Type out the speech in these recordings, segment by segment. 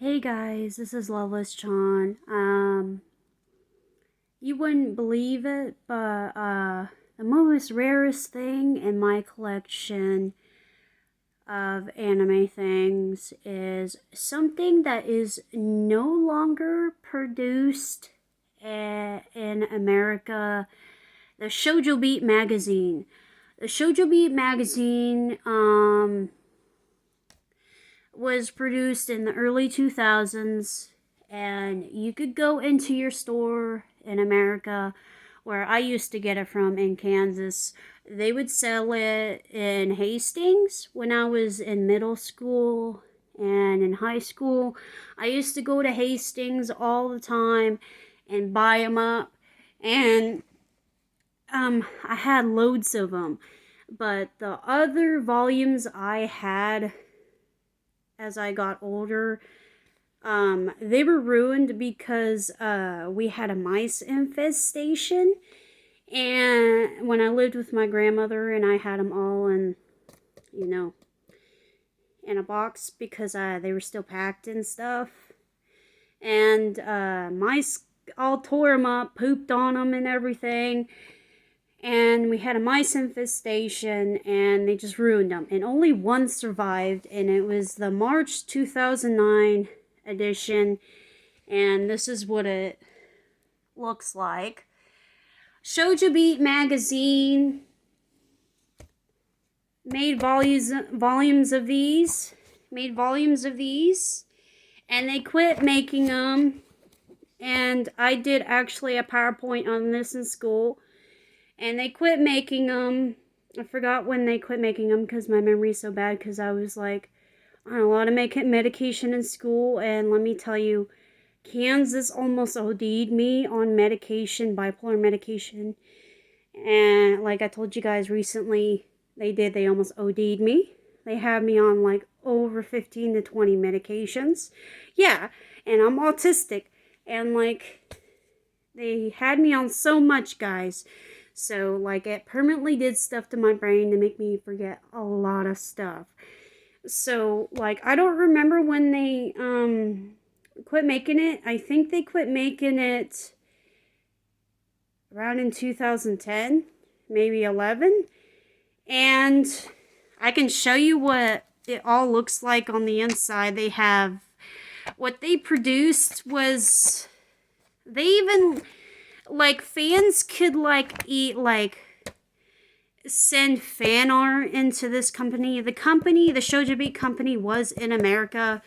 Hey guys, this is Loveless John. You wouldn't believe it, but the most rarest thing in my collection of anime things is something that is no longer produced in America. The Shoujo Beat Magazine. The Shoujo Beat Magazine, was produced in the early 2000s, and you could go into your store in America where I used to get it from in Kansas. They would sell it in Hastings when I was in middle school and in high school. I used to go to Hastings all the time and buy them up, and I had loads of them. But the other volumes I had as I got older, they were ruined because we had a mice infestation. And when I lived with my grandmother, and I had them all in a box because they were still packed and stuff. And mice all tore them up, pooped on them and everything. And we had a mice infestation, and they just ruined them. And only one survived, and it was the March 2009 edition. And this is what it looks like. Shoujo Beat Magazine made volumes of these, and they quit making them. And I did actually a PowerPoint on this in school. And they quit making them. I forgot when they quit making them because my memory's so bad, because I was like on a lot of medication in school. And let me tell you, Kansas almost OD'd me on medication, bipolar medication. And like I told you guys recently, they almost OD'd me. They had me on like over 15 to 20 medications. Yeah, and I'm autistic. And like, they had me on so much, guys. So, like, it permanently did stuff to my brain to make me forget a lot of stuff. So, like, I don't remember when they quit making it. I think they quit making it around in 2010, maybe 11. And I can show you what it all looks like on the inside. They have, what they produced was, they even, like, fans could send fan art into this company. The Shoujo Beat company, was in America,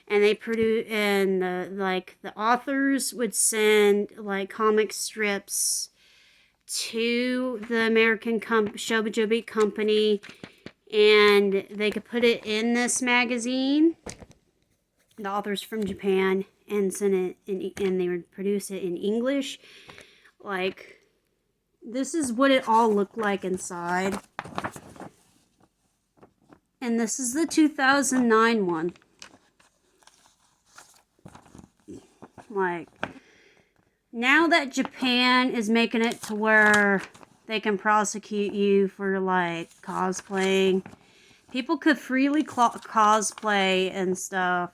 and they produce, and the authors would send like comic strips to the American Shoujo Beat company, and they could put it in this magazine. The authors from Japan, and send it and they would produce it in English. Like, this is what it all looked like inside. And this is the 2009 one. Like, now that Japan is making it to where they can prosecute you for, like, cosplaying, people could freely cosplay and stuff.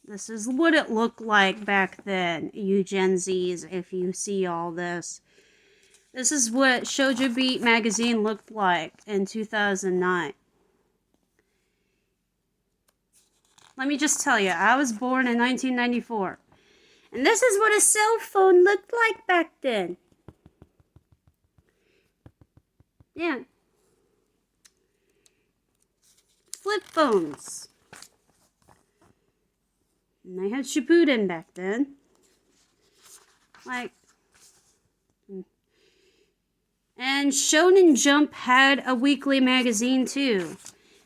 This is what it looked like back then, you Gen Zs, if you see all this. This is what Shoujo Beat Magazine looked like in 2009. Let me just tell you, I was born in 1994. And this is what a cell phone looked like back then. Yeah. Flip phones. And they had Shippuden back then. Like, and Shonen Jump had a weekly magazine too.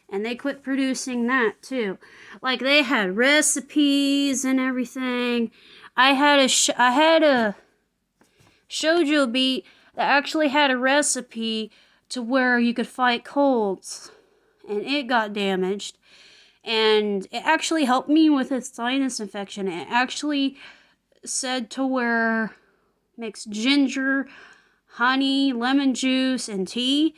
And they quit producing that too. Like, they had recipes and everything. I had a Shoujo Beat that actually had a recipe to where you could fight colds. And it got damaged. And it actually helped me with a sinus infection. It actually said to where mix ginger, honey, lemon juice, and tea,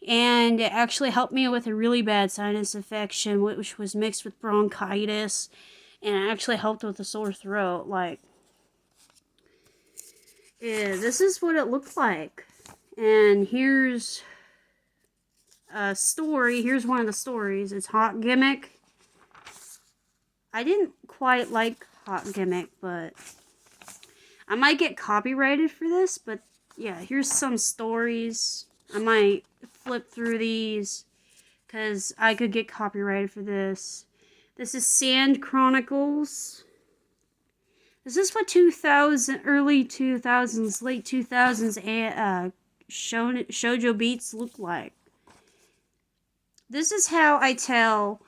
And it actually helped me with a really bad sinus infection, which was mixed with bronchitis. And it actually helped with a sore throat. Like, yeah, this is what it looked like. And here's a story. Here's one of the stories. It's Hot Gimmick. I didn't quite like Hot Gimmick, but I might get copyrighted for this. But yeah, here's some stories. I might flip through these because I could get copyrighted for this. This is Sand Chronicles. This is what early 2000s, late 2000s Shoujo Beats look like. This is how I tell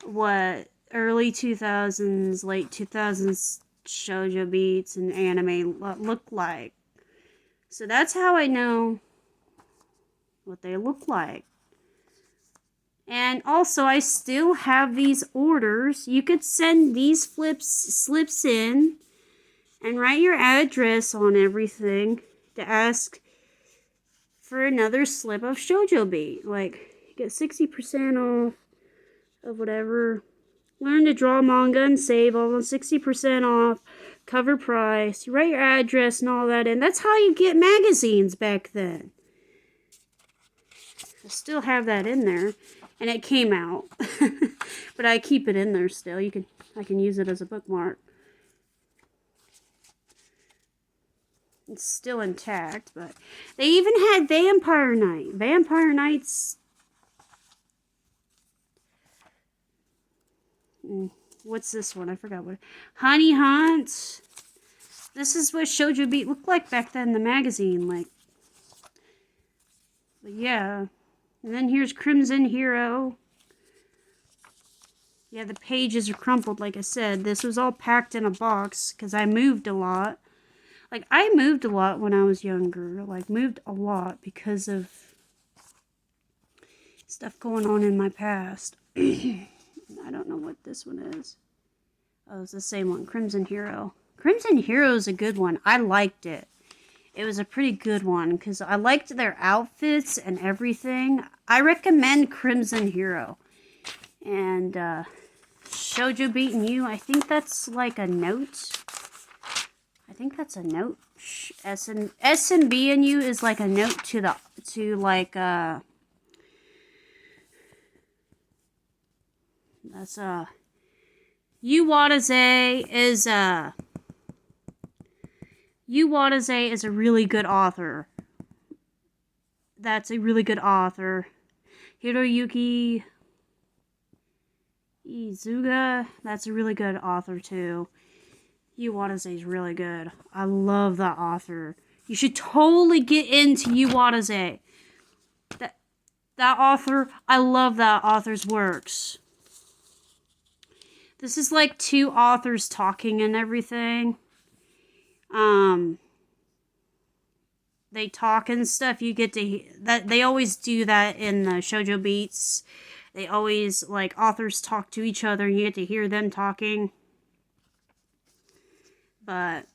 what early 2000s, late 2000s Shoujo Beats and anime look like. So that's how I know what they look like. And also, I still have these orders. You could send these slips in and write your address on everything to ask for another slip of Shoujo Beat. Like, you get 60% off of whatever. Learn to draw manga and save almost 60% off. Cover price. You write your address and all that in. That's how you get magazines back then. I still have that in there. And it came out. But I keep it in there still. I can use it as a bookmark. It's still intact, but they even had Vampire Night. Vampire Night's... What's this one? I forgot what. Honey Hunt. This is what Shoujo Beat looked like back then in the magazine. Like, but yeah. And then here's Crimson Hero. Yeah, the pages are crumpled, like I said. This was all packed in a box because I moved a lot. Like, I moved a lot when I was younger. Like, moved a lot because of stuff going on in my past. I don't know what this one is. Oh, it's the same one. Crimson Hero. Crimson Hero is a good one. I liked it. It was a pretty good one because I liked their outfits and everything. I recommend Crimson Hero. And Shoujo Beat and You, I think that's like a note. I think that's a note. S and B and U is like a note to that's Yu Watase is a really good author. That's a really good author. Hiroyuki Izuga, that's a really good author too. Yu Watase is really good. I love that author. You should totally get into Yu Watase. That author, I love that author's works. This is like two authors talking and everything. They talk and stuff. You get to that. They always do that in the Shoujo Beats. They always, like, authors talk to each other and you get to hear them talking. But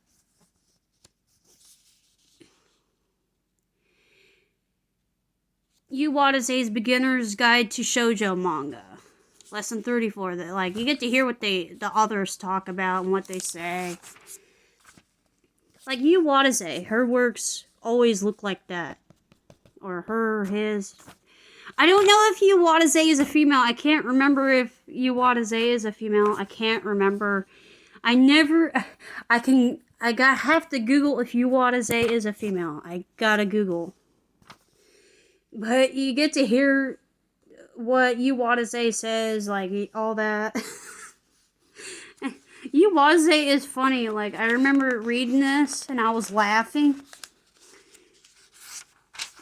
Yu Watase's Beginner's Guide to Shoujo Manga. Lesson 34. That, like, you get to hear what the authors talk about and what they say. Like, Yu Watase, her works always look like that. Or his. I don't know if Yu Watase is a female. I can't remember if Yu Watase is a female. I can't remember. have to Google if Yu Watase is a female. I gotta Google. But you get to hear what Yu Watase says, like, all that. Yu Watase is funny. Like, I remember reading this and I was laughing.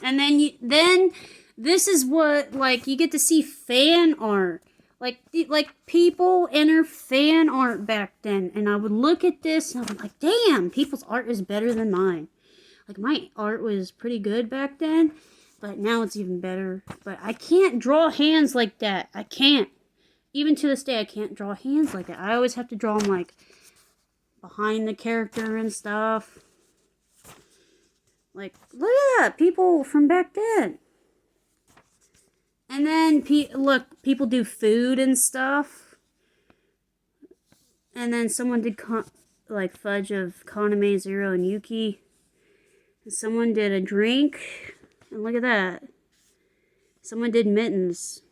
And then this is what, like, you get to see fan art. Like people enter fan art back then. And I would look at this and I'm like, damn, people's art is better than mine. Like, my art was pretty good back then. But now it's even better. But I can't draw hands like that. I can't. Even to this day, I can't draw hands like that. I always have to draw them, like, behind the character and stuff. Like, look at that. People from back then. And then, look, people do food and stuff. And then someone did, like, fudge of Kaname, Zero, and Yuki. And someone did a drink. And look at that. Someone did mittens.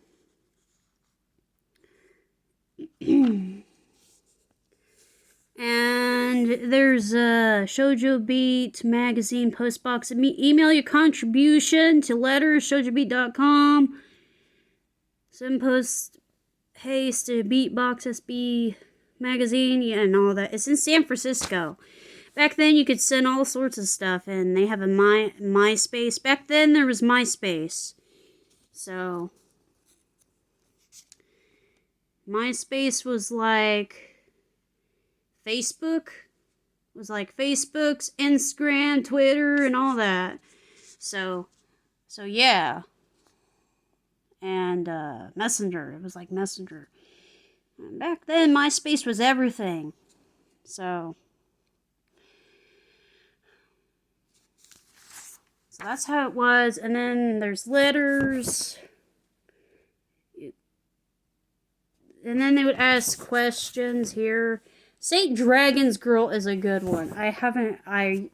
And there's a Shoujo Beat Magazine postbox. Email your contribution to letters, shoujobeat.com. Send post haste to Beatbox SB Magazine, yeah, and all that. It's in San Francisco. Back then, you could send all sorts of stuff, and they have a MySpace. Back then, there was MySpace. So, MySpace was like Facebook. It was like Facebook's, Instagram, Twitter, and all that. So yeah. And Messenger. It was like Messenger. And back then, MySpace was everything. So that's how it was. And then there's letters. And then they would ask questions here. Saint Dragon's Girl is a good one. I had an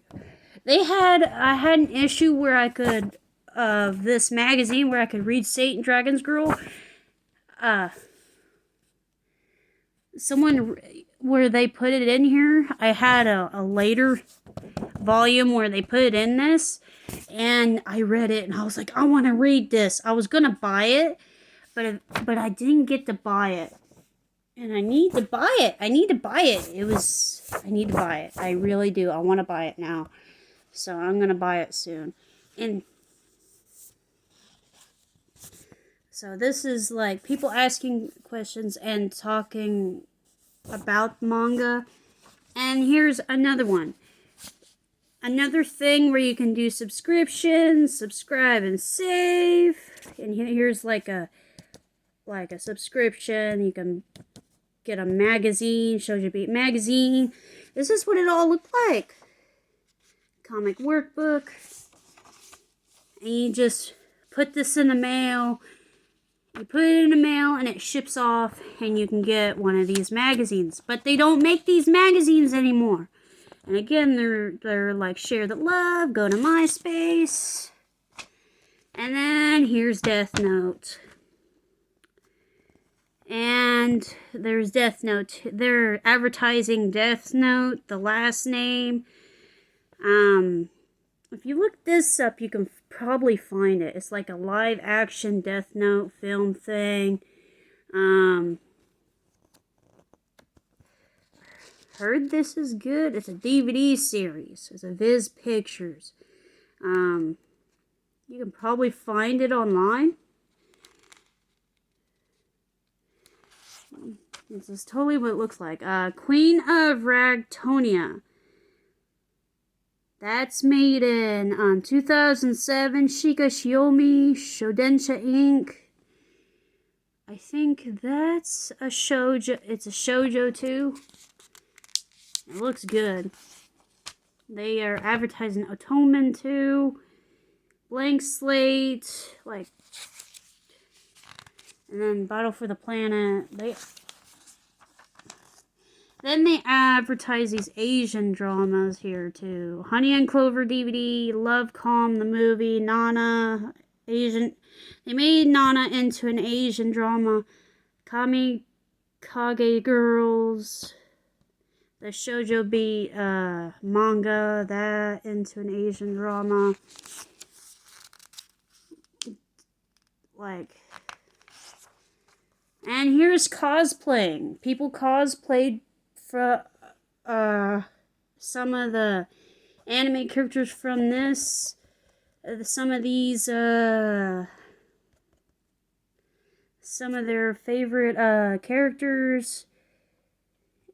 issue where I could, this magazine where I could read Saint Dragon's Girl. Where they put it in here, I had a later volume where they put it in this, and I read it, and I was like, I want to read this. I was gonna buy it, but I didn't get to buy it. And I need to buy it. I need to buy it. I need to buy it. I really do. I want to buy it now. So I'm going to buy it soon. And so this is like people asking questions and talking about manga. And here's another one. Another thing where you can do subscriptions, subscribe and save. And here's like a subscription. You can get a magazine, Shoujo Beat Magazine. This is what it all looked like. Comic workbook. And you just put this in the mail. You put it in the mail and it ships off and you can get one of these magazines. But they don't make these magazines anymore. And again, they're like share the love, go to MySpace. And then here's Death Note. And there's Death Note. They're advertising Death Note, the last name. If you look this up, you can probably find it. It's like a live action Death Note film thing. Heard this is good. It's a DVD series. It's a Viz Pictures. You can probably find it online. This is totally what it looks like. Queen of Ragtonia. That's made in 2007. Shika Shiomi Shodensha Inc. I think that's a shoujo. It's a shoujo too. It looks good. They are advertising Otomen too. Blank Slate. And then Battle for the Planet. Then they advertise these Asian dramas here too. Honey and Clover DVD, Love Calm the movie, Nana, Asian. They made Nana into an Asian drama. Kami Kage Girls. The Shoujo Beat manga, that into an Asian drama. And here's cosplaying. People cosplayed for some of the anime characters from this. Some of these, some of their favorite characters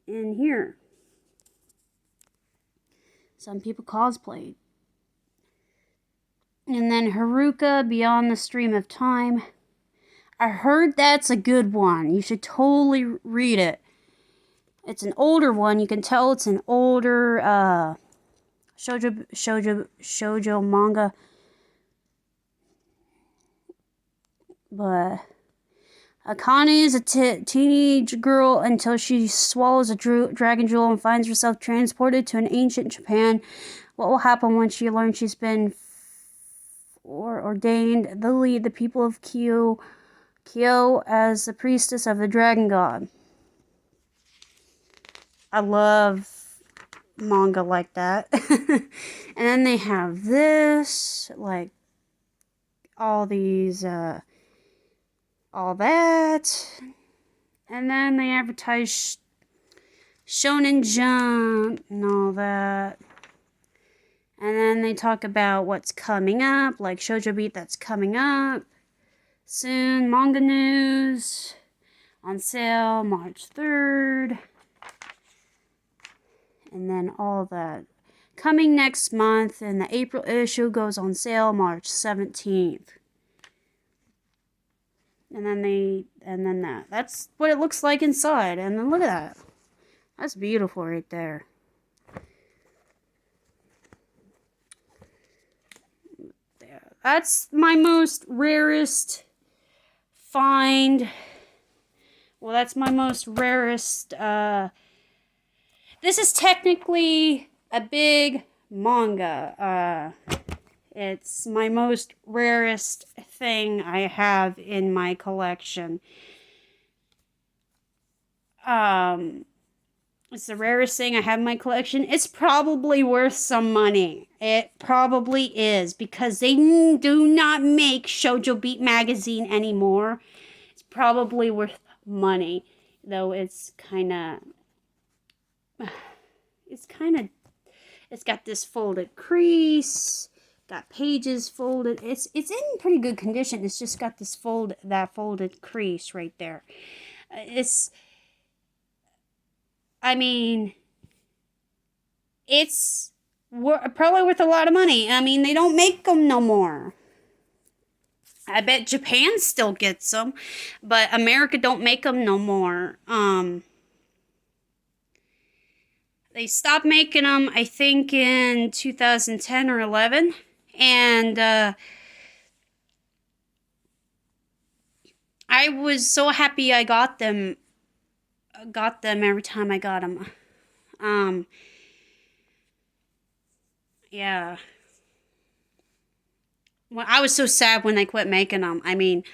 in here. Some people cosplayed. And then Haruka, Beyond the Stream of Time. I heard that's a good one. You should totally read it. It's an older one. You can tell it's an older shoujo manga. But Akane is a teenage girl until she swallows a dragon jewel and finds herself transported to an ancient Japan. What will happen when she learns she's been ordained to lead the people of Kyo as the priestess of the dragon god? I love manga like that. And then they have this, like, all these, all that. And then they advertise Shonen Jump and all that. And then they talk about what's coming up, like Shoujo Beat that's coming up soon, manga news, on sale March 3rd. And then all that. Coming next month, and the April issue goes on sale March 17th. And then that's what it looks like inside. And then look at that. That's beautiful right there. That's my most rarest find. Well, that's my most rarest. This is technically a big manga. It's my most rarest thing I have in my collection. It's the rarest thing I have in my collection. It's probably worth some money. It probably is, because they do not make Shoujo Beat Magazine anymore. It's probably worth money, though it's got this folded crease, got pages folded. It's in pretty good condition. It's just got this folded crease right there. It's probably worth a lot of money. I mean, they don't make them no more. I bet Japan still gets them, but America don't make them no more. They stopped making them, I think, in 2010 or 11, and I was so happy I got them every time I got them. Yeah. Well, I was so sad when they quit making them. I mean,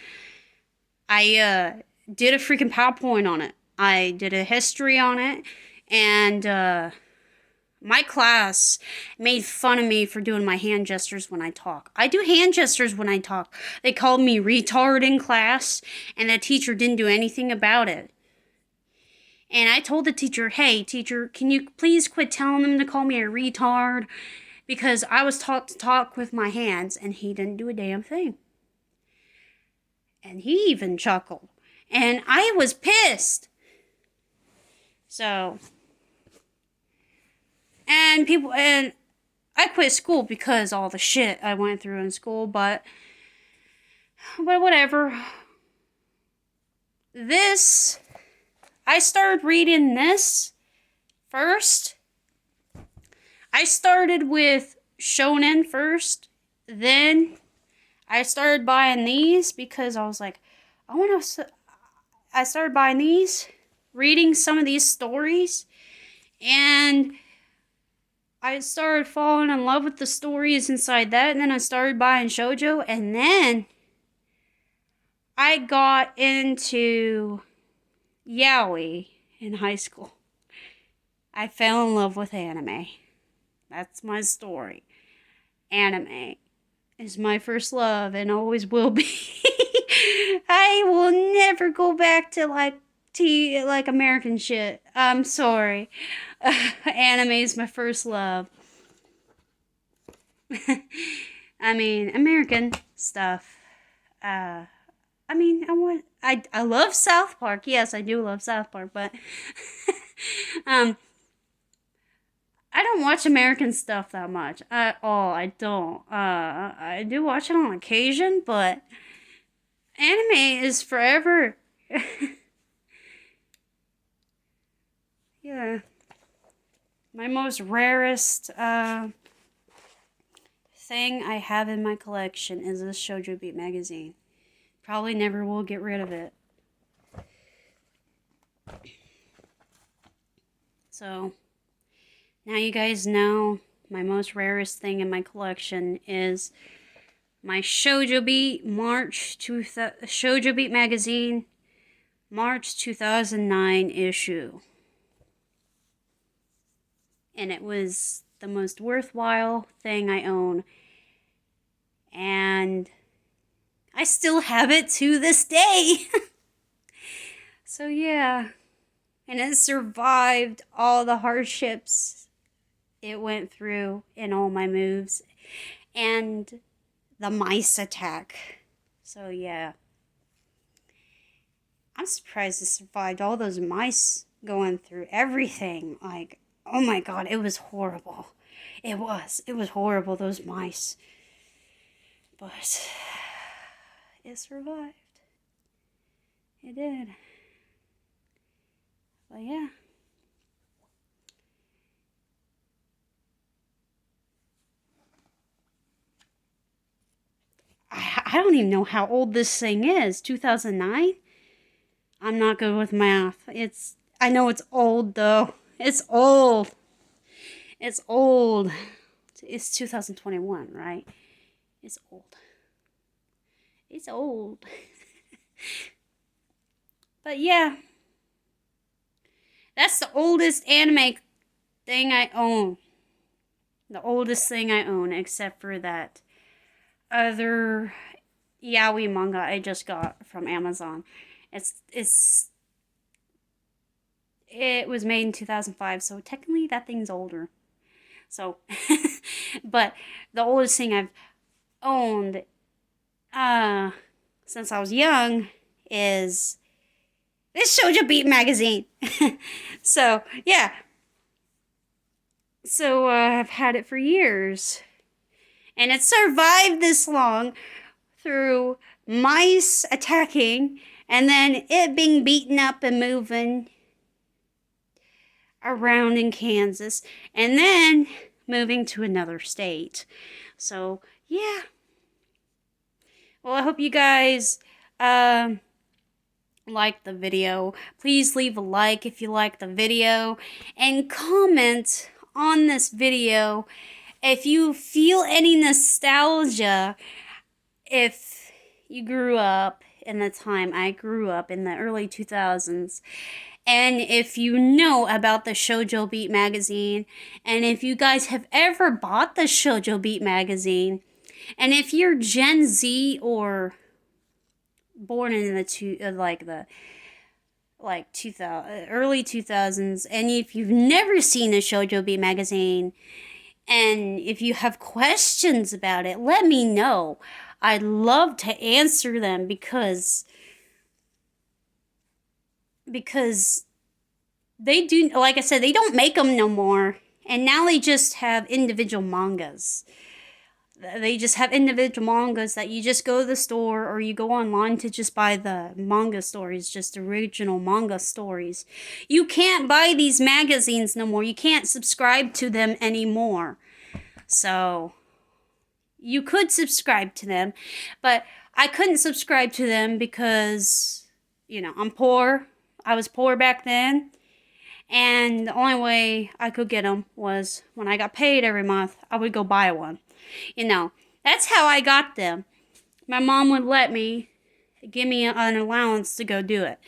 I did a freaking PowerPoint on it. I did a history on it, and my class made fun of me for doing my hand gestures when I talk. I do hand gestures when I talk. They called me retard in class, and the teacher didn't do anything about it. And I told the teacher, hey, teacher, can you please quit telling them to call me a retard? Because I was taught to talk with my hands, and he didn't do a damn thing. And he even chuckled. And I was pissed. So, and I quit school because all the shit I went through in school, but whatever. I started reading this first. I started with shonen first, then I started buying these because I was like, I started buying these, reading some of these stories, and I started falling in love with the stories inside that, and then I started buying shoujo, and then I got into yaoi in high school. I fell in love with anime. That's my story. Anime is my first love and always will be. I will never go back to like American shit. I'm sorry. Anime is my first love. I mean, American stuff. I love South Park. Yes, I do love South Park, but I don't watch American stuff that much at all. I don't. I do watch it on occasion, but anime is forever. Yeah. My most rarest thing I have in my collection is this Shoujo Beat Magazine. Probably never will get rid of it. So, now you guys know my most rarest thing in my collection is my Shoujo Beat Shoujo Beat Magazine March 2009 issue. And it was the most worthwhile thing I own. And I still have it to this day. So yeah. And it survived all the hardships it went through in all my moves. And the mice attack. So yeah. I'm surprised it survived all those mice going through everything. Like, oh my god, it was horrible. It was horrible, those mice. But it survived. It did. But yeah. I don't even know how old this thing is. 2009? I'm not good with math. I know it's old though. It's old. It's old. It's 2021, right? It's old. It's old. But yeah. That's the oldest anime thing I own. The oldest thing I own, except for that other yaoi manga I just got from Amazon. It was made in 2005, so technically that thing's older. So, but the oldest thing I've owned since I was young is this Shoujo Beat Magazine. So, yeah. So, I've had it for years. And it survived this long through mice attacking and then it being beaten up and moving around in Kansas and then moving to another state. So, yeah. Well, I hope you guys like the video. Please leave a like if you like the video and comment on this video if you feel any nostalgia if you grew up in the time I grew up in the early 2000s. And if you know about the Shoujo Beat Magazine, and if you guys have ever bought the Shoujo Beat Magazine, and if you're Gen Z or born in the 2000 early 2000s, and if you've never seen a Shoujo Beat Magazine, and if you have questions about it, let me know. I'd love to answer them because they do, like I said, they don't make them no more. And now they just have individual mangas. They just have individual mangas that you just go to the store or you go online to just buy the manga stories, just original manga stories. You can't buy these magazines no more. You can't subscribe to them anymore. So, you could subscribe to them, but I couldn't subscribe to them because, I'm poor. I was poor back then. And the only way I could get them was when I got paid every month, I would go buy one. That's how I got them. My mom would let me, give me an allowance to go do it.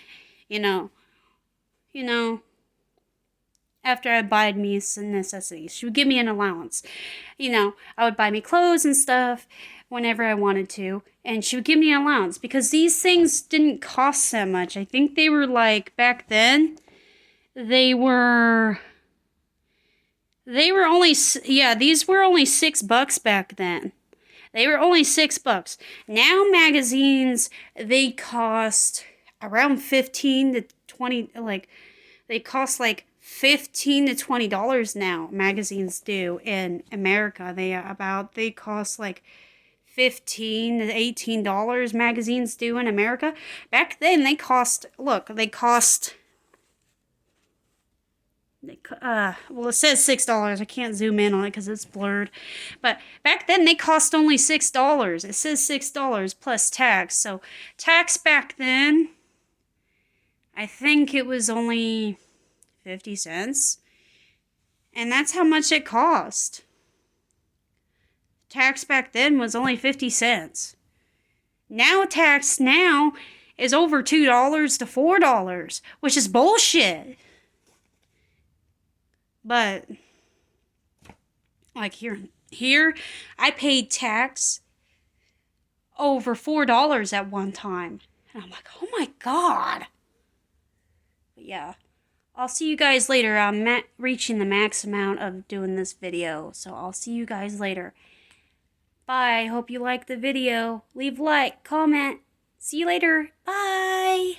After I buyed me some necessities, she would give me an allowance. I would buy me clothes and stuff whenever I wanted to, and she would give me an allowance because these things didn't cost that much. I think they were back then, these were only $6 back then. They were only $6. Now magazines, they cost around 15 to 20, they cost $15 to $20 now. Magazines do in America. They cost $15 to $18. Magazines do in America. Back then they cost well, it says $6. I can't zoom in on it because it's blurred. But back then, they cost only $6. It says $6 plus tax. So tax back then, I think it was only 50 cents. And that's how much it cost. Tax back then was only 50 cents. Now tax now is over $2 to $4, which is bullshit. But like here I paid tax over $4 at one time. And I'm like, oh my God. But yeah, I'll see you guys later. I'm reaching the max amount of doing this video. So I'll see you guys later. Bye. Hope you liked the video. Leave a like, comment. See you later. Bye.